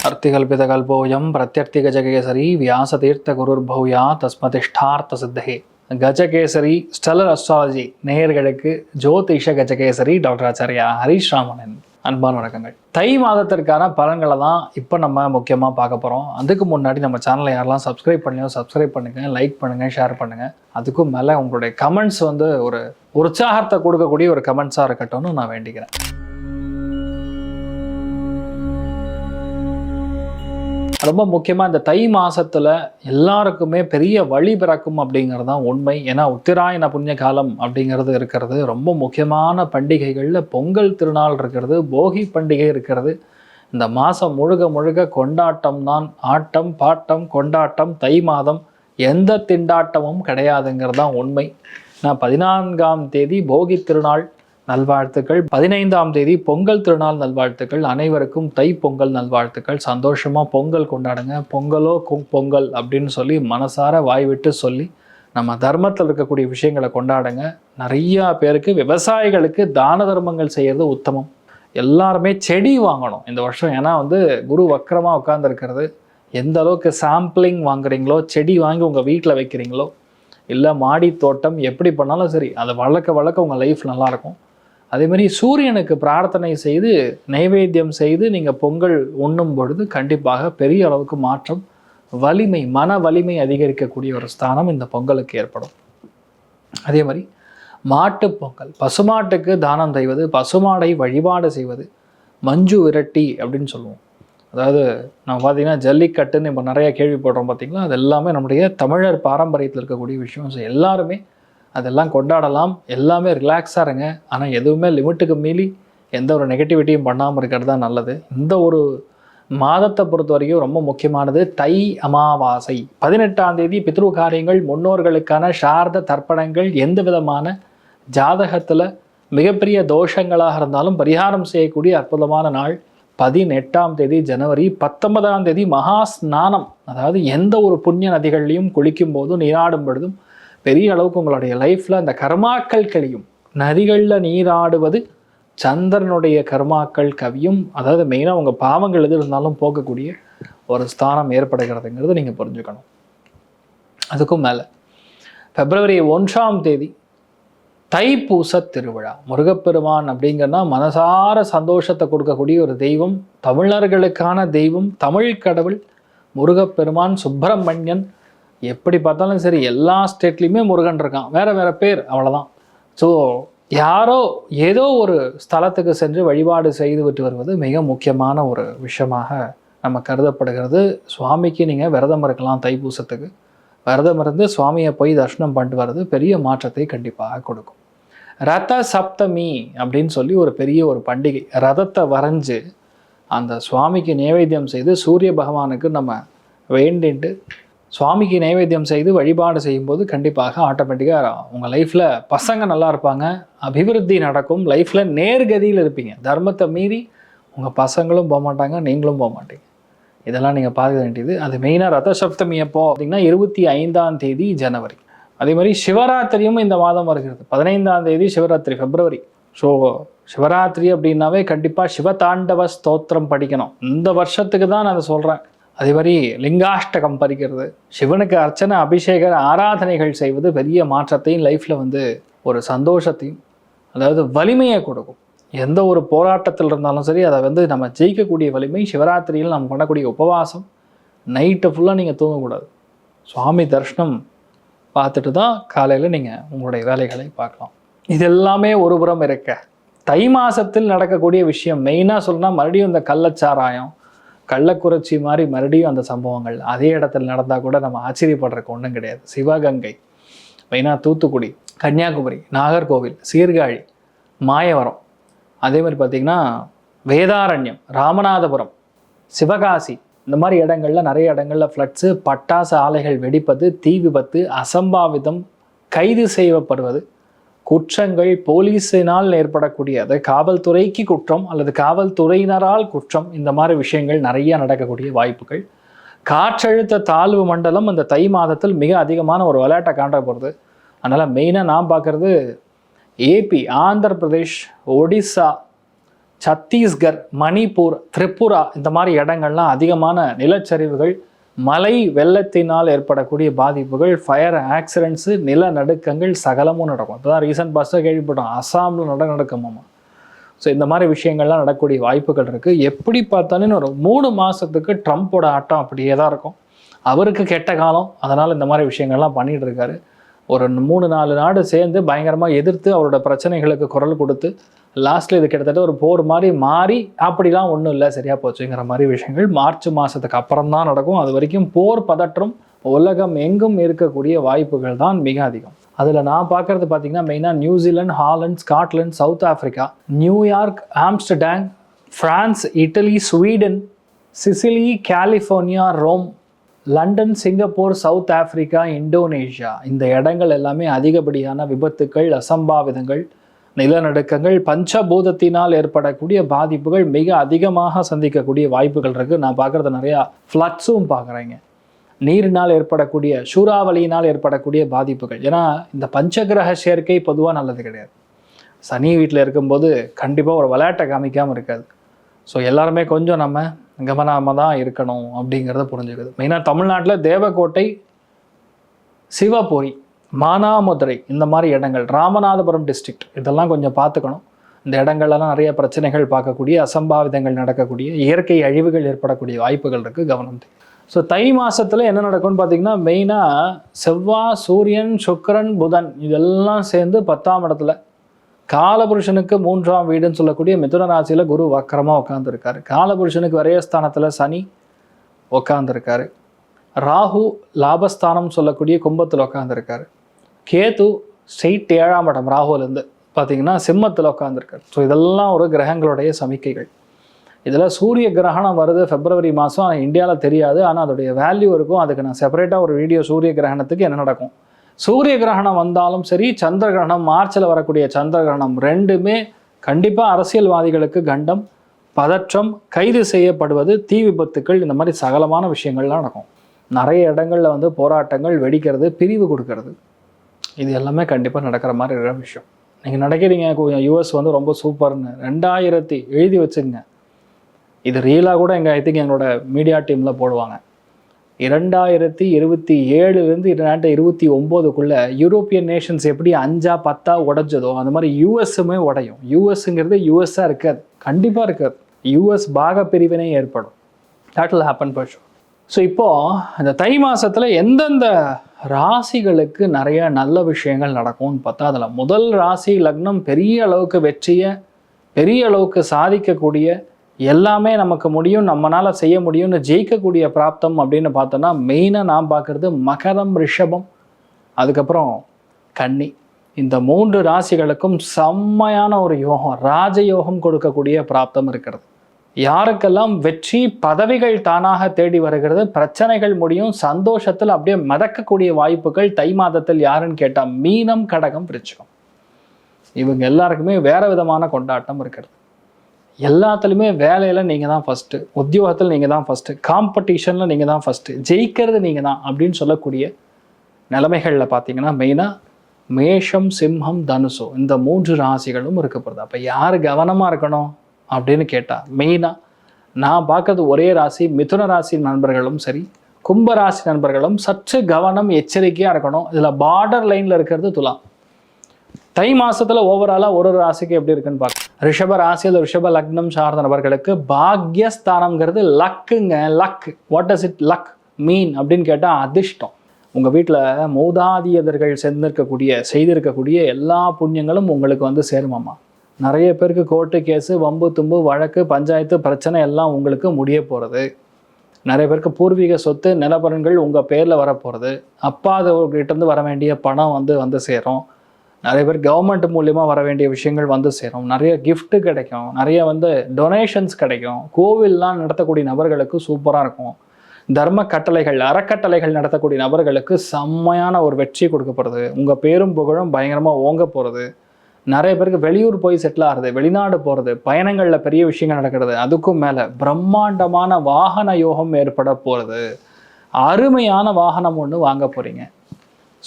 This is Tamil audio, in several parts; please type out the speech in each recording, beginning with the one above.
अर्तिकल्पितकल्पोऽयं प्रत्यर्थिगजकेसरी व्यासतीर्थगुरुर्भूया तस्मतिष्ठार्த்த சித்தஹே. கஜகேசரி ஸ்டெல்லர் அஸ்ட்ராலஜி நேயர்களுக்கு ஜோதிஷ கஜகேசரி டாக்டர் ஆச்சாரியா ஹரீஷ் ராமனின் அன்பான வணக்கங்கள். தை மாதத்திற்கான பலன்களை தான் இப்போ நம்ம முக்கியமாக பார்க்க போகிறோம். அதுக்கு முன்னாடி நம்ம சேனலை யாரெல்லாம் சப்ஸ்கிரைப் பண்ணலையோ சப்ஸ்கிரைப் பண்ணுங்கள், லைக் பண்ணுங்கள், ஷேர் பண்ணுங்கள். அதுக்கும் மேலே உங்களுடைய கமெண்ட்ஸ் ஒரு உற்சாகத்தை கொடுக்கக்கூடிய ஒரு கமெண்ட்ஸாக இருக்கட்டும்னு நான் வேண்டிக்கிறேன். ரொம்ப முக்கியமாக இந்த தை மாதத்தில் எல்லாருக்குமே பெரிய வழி பிறக்கும் அப்படிங்கிறது தான் உண்மை. ஏன்னா உத்திராயண புண்ணிய காலம் அப்படிங்கிறது இருக்கிறது. ரொம்ப முக்கியமான பண்டிகைகளில் பொங்கல் திருநாள் இருக்கிறது, போகி பண்டிகை இருக்கிறது. இந்த மாதம் முழுக்க முழுக்க கொண்டாட்டம் தான். ஆட்டம் பாட்டம் கொண்டாட்டம். தை மாதம் எந்த திண்டாட்டமும் கிடையாதுங்கிறது தான் உண்மை. நான் 14ஆம் தேதி போகி திருநாள் நல்வாழ்த்துக்கள், 15ஆம் தேதி பொங்கல் திருநாள் நல்வாழ்த்துக்கள். அனைவருக்கும் தை பொங்கல் நல்வாழ்த்துக்கள். சந்தோஷமாக பொங்கல் கொண்டாடுங்க. பொங்கலோ பொங்கல் அப்படின்னு சொல்லி மனசார வாய் விட்டு சொல்லி நம்ம தர்மத்தில் இருக்கக்கூடிய விஷயங்களை கொண்டாடுங்க. நிறையா பேருக்கு விவசாயிகளுக்கு தான தர்மங்கள் செய்கிறது உத்தமம். எல்லாருமே செடி வாங்கணும் இந்த வருஷம். ஏன்னா குரு வக்கரமாக உட்காந்துருக்கிறது. எந்த அளவுக்கு சாம்பிளிங் வாங்குறீங்களோ, செடி வாங்கி உங்கள் வீட்டில் வைக்கிறீங்களோ, இல்லை மாடி தோட்டம் எப்படி பண்ணாலும் சரி, அதை வளர்க்க உங்கள் லைஃப் நல்லாயிருக்கும். அதேமாதிரி சூரியனுக்கு பிரார்த்தனை செய்து நைவேத்தியம் செய்து நீங்கள் பொங்கல் உண்ணும் பொழுது கண்டிப்பாக பெரிய அளவுக்கு மாற்றம், வலிமை, மன வலிமை அதிகரிக்கக்கூடிய ஒரு ஸ்தானம் இந்த பொங்கலுக்கு ஏற்படும். அதே மாதிரி மாட்டு பொங்கல், பசுமாட்டுக்கு தானம் செய்வது, பசுமாடை வழிபாடு செய்வது, மஞ்சு விரட்டி அப்படின்னு சொல்லுவோம். அதாவது நம்ம பார்த்திங்கன்னா ஜல்லிக்கட்டுன்னு இப்போ நிறையா கேள்விப்படுறோம் பார்த்திங்களா. அது எல்லாமே நம்முடைய தமிழர் பாரம்பரியத்தில் இருக்கக்கூடிய விஷயம். ஸோ எல்லாருமே அதெல்லாம் கொண்டாடலாம். எல்லாமே ரிலாக்ஸாக இருங்க. ஆனால் எதுவுமே லிமிட்டுக்கு மீறி எந்த ஒரு நெகட்டிவிட்டியும் பண்ணாமல் இருக்கிறது தான் நல்லது. இந்த ஒரு மாதத்தை பொறுத்த வரைக்கும் ரொம்ப முக்கியமானது தை அமாவாசை. 18ஆம் தேதி பித்ரு காரியங்கள், முன்னோர்களுக்கான சார்த தர்ப்பணங்கள், எந்த விதமான ஜாதகத்தில் மிகப்பெரிய தோஷங்களாக இருந்தாலும் பரிகாரம் செய்யக்கூடிய அற்புதமான நாள். 18ஆம் தேதி ஜனவரி. 19ஆம் தேதி மகா ஸ்நானம். அதாவது எந்த ஒரு புண்ணிய நதிகள்லையும் குளிக்கும் போதும் நீராடும் பொழுதும் பெரிய அளவுக்கு உங்களுடைய லைஃப்பில் அந்த கர்மாக்கள் கழியும். நதிகளில் நீராடுவது சந்திரனுடைய கர்மாக்கள் கவியும். அதாவது மெயினாக உங்கள் பாவங்கள் எது இருந்தாலும் போகக்கூடிய ஒரு ஸ்தானம் ஏற்படுகிறதுங்கிறது நீங்கள் புரிஞ்சுக்கணும். அதுக்கும் மேலே பிப்ரவரி 1ஆம் தேதி தைப்பூச திருவிழா. முருகப்பெருமான் அப்படிங்கன்னா மனசார சந்தோஷத்தை கொடுக்கக்கூடிய ஒரு தெய்வம், தமிழர்களுக்கான தெய்வம், தமிழ் கடவுள் முருகப்பெருமான். சுப்பிரமணியன் எப்படி பார்த்தாலும் சரி எல்லா ஸ்டேட்லேயுமே முருகன் இருக்கான், வேறு பேர், அவ்வளோதான். ஸோ யாரோ ஏதோ ஒரு ஸ்தலத்துக்கு சென்று வழிபாடு செய்து விட்டு வருவது மிக முக்கியமான ஒரு விஷயமாக நம்ம கருதப்படுகிறது. சுவாமிக்கு நீங்கள் விரதம் இருக்கலாம். தைப்பூசத்துக்கு விரதம் இருந்து சுவாமியை போய் தரிசனம் பண்ணிட்டு வர்றது பெரிய மாற்றத்தை கண்டிப்பாக கொடுக்கும். ரத சப்தமி அப்படின்னு சொல்லி ஒரு பெரிய ஒரு பண்டிகை. ரதத்தை வரைஞ்சு அந்த சுவாமிக்கு நைவேத்தியம் செய்து சூரிய பகவானுக்கு நம்ம வேண்டிட்டு சுவாமிக்கு நைவேத்தியம் செய்து வழிபாடு செய்யும்போது கண்டிப்பாக ஆட்டோமேட்டிக்காக உங்கள் லைஃப்பில் பசங்க நல்லா இருப்பாங்க, அபிவிருத்தி நடக்கும், லைஃப்பில் நேர்கதியில் இருப்பீங்க. தர்மத்தை மீறி உங்கள் பசங்களும் போக மாட்டாங்க, நீங்களும் போக மாட்டீங்க. இதெல்லாம் நீங்கள் பார்க்க வேண்டியது. அது மெயினாக ரத சப்தமி எப்போ அப்படின்னா 25ஆம் தேதி ஜனவரி. அதே மாதிரி சிவராத்திரியும் இந்த மாதம் வருகிறது. 15ஆம் தேதி சிவராத்திரி, பிப்ரவரி. ஸோ சிவராத்திரி அப்படின்னாவே கண்டிப்பாக சிவதாண்டவ ஸ்தோத்திரம் படிக்கணும். இந்த வருஷத்துக்கு தான் நான் அதை சொல்கிறேன். அதே மாதிரி லிங்காஷ்டகம் படிக்கிறது, சிவனுக்கு அர்ச்சனை, அபிஷேக ஆராதனைகள் செய்வது பெரிய மாற்றத்தையும் லைஃப்பில் ஒரு சந்தோஷத்தையும், அதாவது வலிமையை கொடுக்கும். எந்த ஒரு போராட்டத்தில் இருந்தாலும் சரி அதை நம்ம ஜெயிக்கக்கூடிய வலிமை. சிவராத்திரியில் நம்ம பண்ணக்கூடிய உபவாசம், நைட்டு ஃபுல்லாக நீங்கள் தூங்கக்கூடாது. சுவாமி தரிசனம் பார்த்துட்டு தான் காலையில் நீங்கள் உங்களுடைய வேலைகளை பார்க்கலாம். இது எல்லாமே ஒரு புறம் இருக்க, தை மாதத்தில் நடக்கக்கூடிய விஷயம் மெயினாக சொல்லணும்னா மறுபடியும் இந்த கள்ளச்சாராயம், கள்ளக்குறிச்சி மாதிரி மறுபடியும் அந்த சம்பவங்கள் அதே இடத்துல நடந்தால் கூட நம்ம ஆச்சரியப்படுறதுக்கு ஒன்றும் கிடையாது. சிவகங்கை, மெயினாக தூத்துக்குடி, கன்னியாகுமரி, நாகர்கோவில், சீர்காழி, மாயவரம், அதே மாதிரி பார்த்திங்கன்னா வேதாரண்யம், ராமநாதபுரம், சிவகாசி, இந்த மாதிரி இடங்களில் நிறைய இடங்களில் ஃப்ளட்ஸு, பட்டாசு ஆலைகள் வெடிப்பது, தீ விபத்து, அசம்பாவிதம், கைது செய்யப்படுவது, குற்றங்கள் போலீஸினால் ஏற்படக்கூடிய, அது காவல்துறைக்கு குற்றம் அல்லது காவல்துறையினரால் குற்றம், இந்த மாதிரி விஷயங்கள் நிறைய நடக்கக்கூடிய வாய்ப்புகள். காற்றழுத்த தாழ்வு மண்டலம் அந்த தை மாதத்தில் மிக அதிகமான ஒரு விளையாட்டை காண்ட போகிறது. அதனால் மெயினாக நான் பார்க்குறது ஏபி, ஆந்திர பிரதேஷ், ஒடிசா, சத்தீஸ்கர், மணிப்பூர், திரிபுரா இந்த மாதிரி இடங்கள்லாம் அதிகமான நிலச்சரிவுகள், மழை வெள்ளத்தினால் ஏற்படக்கூடிய பாதிப்புகள், ஃபயர் ஆக்சிடென்ட்ஸு, நிலநடுக்கங்கள் சகலமும் நடக்கும். இப்போ தான் ரீசன்ட் பாஸ்ட்டாக கேள்விப்பட்டோம், அஸ்ஸாமில் நடக்குமாமா. ஸோ இந்த மாதிரி விஷயங்கள்லாம் நடக்கக்கூடிய வாய்ப்புகள் இருக்குது. எப்படி பார்த்தாலும் ஒரு 3 மாதத்துக்கு ட்ரம்ப்போட ஆட்டம் அப்படியே தான் இருக்கும். அவருக்கு கெட்ட காலம், அதனால் இந்த மாதிரி விஷயங்கள்லாம் பண்ணிகிட்டு இருக்காரு. ஒரு 3-4 நாடு சேர்ந்து பயங்கரமாக எதிர்த்து அவரோட பிரச்சனைகளுக்கு குரல் கொடுத்து லாஸ்ட்டில் இது கிட்டத்தட்ட ஒரு போர் மாதிரி மாறி அப்படிலாம் ஒன்றும் இல்லை சரியாக போச்சுங்கிற மாதிரி விஷயங்கள் மார்ச் மாதத்துக்கு அப்புறம் தான் நடக்கும். அது வரைக்கும் போர் பதற்றம் உலகம் எங்கும் இருக்கக்கூடிய வாய்ப்புகள் தான் மிக அதிகம். அதில் நான் பார்க்குறது பார்த்திங்கன்னா மெயினாக New Zealand, Holland, Scotland, South Africa, New York, Amsterdam, France, Italy, Sweden, Sicily, California, Rome, London, Singapore, South Africa, Indonesia இந்த இடங்கள் எல்லாமே அதிகப்படியான விபத்துக்கள், அசம்பாவிதங்கள், நிலநடுக்கங்கள், பஞ்சபூதத்தினால் ஏற்படக்கூடிய பாதிப்புகள் மிக அதிகமாக சந்திக்கக்கூடிய வாய்ப்புகள் இருக்குது. நான் பார்க்குறது நிறையா ஃப்ளட்ஸும் பார்க்குறேங்க. நீரினால் ஏற்படக்கூடிய, சூறாவளியினால் ஏற்படக்கூடிய பாதிப்புகள். ஏன்னா இந்த பஞ்சகிரக சேர்க்கை பொதுவாக நல்லது கிடையாது. சனி வீட்டில் இருக்கும்போது கண்டிப்பாக ஒரு விளையாட்டை காமிக்காமல் இருக்காது. ஸோ எல்லாருமே கொஞ்சம் நம்ம கவனமாக தான் இருக்கணும் அப்படிங்கிறத புரிஞ்சுக்குது. மெயினாக தமிழ்நாட்டில் தேவக்கோட்டை, சிவபுரி, மானாமதுரை இந்த மாதிரி இடங்கள், ராமநாதபுரம் டிஸ்ட்ரிக்ட் இதெல்லாம் கொஞ்சம் பார்த்துக்கணும். இந்த இடங்கள்லாம் நிறைய பிரச்சனைகள் பார்க்கக்கூடிய, அசம்பாவிதங்கள் நடக்கக்கூடிய, இயற்கை அழிவுகள் ஏற்படக்கூடிய வாய்ப்புகள் இருக்குது. கவனம் தேவை. ஸோ தை மாதத்தில் என்ன நடக்கும்னு பார்த்திங்கன்னா மெயினாக செவ்வாய், சூரியன், சுக்கிரன், புதன் இதெல்லாம் சேர்ந்து 10ஆம் இடத்துல காலபுருஷனுக்கு 3ஆம் வீடுன்னு சொல்லக்கூடிய மிதுன ராசியில் குரு வக்கரமாக உட்காந்துருக்காரு. காலபுருஷனுக்கு விரயஸ்தானத்தில் சனி உட்காந்துருக்காரு. ராகு லாபஸ்தானம் சொல்லக்கூடிய கும்பத்தில் உட்காந்துருக்காரு. கேது ஸ்ட்ரெயிட் 7ஆம் இடம் ராகுலேருந்து பார்த்திங்கன்னா சிம்மத்தில் உட்காந்துருக்காரு. ஸோ இதெல்லாம் ஒரு கிரகங்களுடைய சமிக்கைகள். இதில் சூரிய கிரகணம் வருது பிப்ரவரி மாதம். இந்தியாவில் தெரியாது, ஆனால் அதோடைய வேல்யூ இருக்கும். அதுக்கு நான் செப்பரேட்டாக ஒரு வீடியோ சூரிய கிரகணத்துக்கு என்ன நடக்கும். சூரிய கிரகணம் வந்தாலும் சரி, சந்திர கிரகணம், மார்ச்சில் வரக்கூடிய சந்திர கிரகணம் ரெண்டுமே கண்டிப்பாக அரசியல்வாதிகளுக்கு கண்டம், பதற்றம், கைது செய்யப்படுவது, தீ விபத்துக்கள் இந்த மாதிரி சகலமான விஷயங்கள்லாம் நடக்கும். நிறைய இடங்களில் வந்து போராட்டங்கள், வெடிக்கிறது, பிரிவு கொடுக்கறது இது எல்லாமே கண்டிப்பாக நடக்கிற மாதிரி இருக்கிற விஷயம். நீங்கள் நினைக்கிறீங்க யூஎஸ் வந்து ரொம்ப சூப்பர்னு. 2000 எழுதி வச்சுங்க. இது ரியலாக கூட ஐ திங்க் எங்களோட மீடியா டீமில் போடுவாங்க. 2027 2029 யூரோப்பியன் நேஷன்ஸ் எப்படி 5 10 உடைஞ்சதோ அந்த மாதிரி யூஎஸ்ஸுமே உடையும். யூஎஸ்ங்கிறது யூஎஸ்ஸாக இருக்காது, கண்டிப்பாக இருக்காது. யூஎஸ் பாக பிரிவினை ஏற்படும். That will happen for sure. So இப்போது இந்த தை மாதத்தில் எந்தெந்த ராசிகளுக்கு நிறைய நல்ல விஷயங்கள் நடக்கும்னு பார்த்தா, அதில் முதல் ராசி லக்னம் பெரிய அளவுக்கு வெற்றியை, பெரிய அளவுக்கு சாதிக்கக்கூடிய, எல்லாமே நமக்கு முடியும், நம்மளால் செய்ய முடியும்னு ஜெயிக்கக்கூடிய பிராப்தம் அப்படின்னு பார்த்தோன்னா மெயினாக நான் பார்க்குறது மகரம், ரிஷபம், அதுக்கப்புறம் கன்னி. இந்த 3 ராசிகளுக்கும் செம்மையான ஒரு யோகம், ராஜயோகம் கொடுக்கக்கூடிய பிராப்தம் இருக்கிறது. யாருக்கெல்லாம் வெற்றி, பதவிகள் தானாக தேடி வருகிறது, பிரச்சனைகள் முடியும், சந்தோஷத்தில் அப்படியே மிதக்கக்கூடிய வாய்ப்புகள் தை மாதத்தில் யாருன்னு கேட்டால் மீனம், கடகம், விருச்சிகம். இவங்க எல்லாருக்குமே வேறு விதமான கொண்டாட்டம் இருக்கிறது. எல்லாத்துலேயுமே வேலையில் நீங்கள் தான் ஃபஸ்ட்டு, உத்தியோகத்தில் நீங்கள் தான் ஃபஸ்ட்டு, காம்படிஷனில் நீங்கள் தான் ஃபஸ்ட்டு, ஜெயிக்கிறது நீங்கள் தான் அப்படின்னு சொல்லக்கூடிய நிலைமைகளில் பார்த்தீங்கன்னா மெயினாக மேஷம், சிம்மம், தனுசு இந்த 3 ராசிகளும் இருக்கப்படுது. அப்போ யார் கவனமாக இருக்கணும் அப்படின்னு கேட்டால் மெயினாக நான் பார்க்கறது ஒரே ராசி, மிதுன ராசி நண்பர்களும் சரி, கும்ப ராசி நண்பர்களும் சற்று கவனம், எச்சரிக்கையாக இருக்கணும். இதில் பார்டர் லைனில் இருக்கிறது துலாம். தை மாதத்தில் ஓவராலாக ஒரு ராசிக்கு எப்படி இருக்குன்னு பார்க்க, ரிஷப ராசியில் ரிஷப லக்னம் சார்ந்த நபர்களுக்கு பாக்யஸ்தானம்ங்கிறது லக்குங்க. Luck, what does it luck mean அப்படின்னு கேட்டால் அதிர்ஷ்டம். உங்கள் வீட்டில் மூதாதியர்கள் செய்திருக்கக்கூடிய எல்லா புண்ணியங்களும் உங்களுக்கு வந்து சேருமாம்மா. நிறைய பேருக்கு கோர்ட்டு கேஸு, வம்பு தும்பு, வழக்கு, பஞ்சாயத்து பிரச்சனை எல்லாம் உங்களுக்கு முடிய போகிறது. நிறைய பேருக்கு பூர்வீக சொத்து, நிலப்பரன்கள் உங்கள் பேரில் வரப்போகிறது. அப்பாகிட்டேருந்து வர வேண்டிய பணம் வந்து சேரும். நிறைய பேர் கவர்மெண்ட் மூலியமாக வர வேண்டிய விஷயங்கள் வந்து சேரும். நிறைய கிஃப்ட்டு கிடைக்கும், நிறைய டொனேஷன்ஸ் கிடைக்கும். கோவில்லாம் நடத்தக்கூடிய நபர்களுக்கு சூப்பராக இருக்கும். தர்ம கட்டளைகள், அறக்கட்டளைகள் நடத்தக்கூடிய நபர்களுக்கு செம்மையான ஒரு வெற்றி கொடுக்கப்படுது. உங்கள் பேரும் புகழும் பயங்கரமாக ஓங்க போகிறது. நிறைய பேருக்கு வெளியூர் போய் செட்டில் ஆகிறது, வெளிநாடு போகிறது, பயணங்களில் பெரிய விஷயங்கள் நடக்கிறது. அதுக்கும் மேலே பிரம்மாண்டமான வாகன யோகம் ஏற்பட போகிறது. அருமையான வாகனம் ஒன்று வாங்க போகிறீங்க.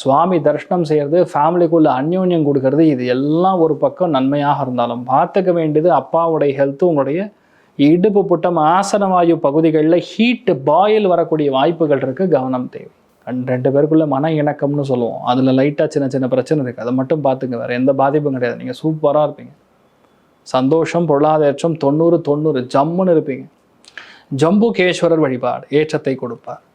சுவாமி தரிசனம் செய்கிறது, ஃபேமிலிக்குள்ள அந்யோன்யம் கொடுக்கறது, இது எல்லாம் ஒரு பக்கம் நன்மையாக இருந்தாலும் பார்த்துக்க வேண்டியது அப்பாவுடைய ஹெல்த்து, உங்களுடைய இடுப்பு புட்டம் ஆசனவாயு பகுதிகளில் ஹீட்டு பாயில் வரக்கூடிய வாய்ப்புகள் இருக்குது, கவனம் தேவை. ரெண்டு பேருக்குள்ள மன இணக்கம்னு சொல்லுவோம், அதில் லைட்டாக சின்ன சின்ன பிரச்சனை இருக்குது, அதை மட்டும் பார்த்துங்க, வேறு எந்த பாதிப்பும் கிடையாது. நீங்கள் சூப்பராக இருப்பீங்க. சந்தோஷம், பொருளாதாரம் 90 ஜம்முன்னு இருப்பீங்க. ஜம்புகேஸ்வரர் வழிபாடு ஏற்றத்தை கொடுப்பார்.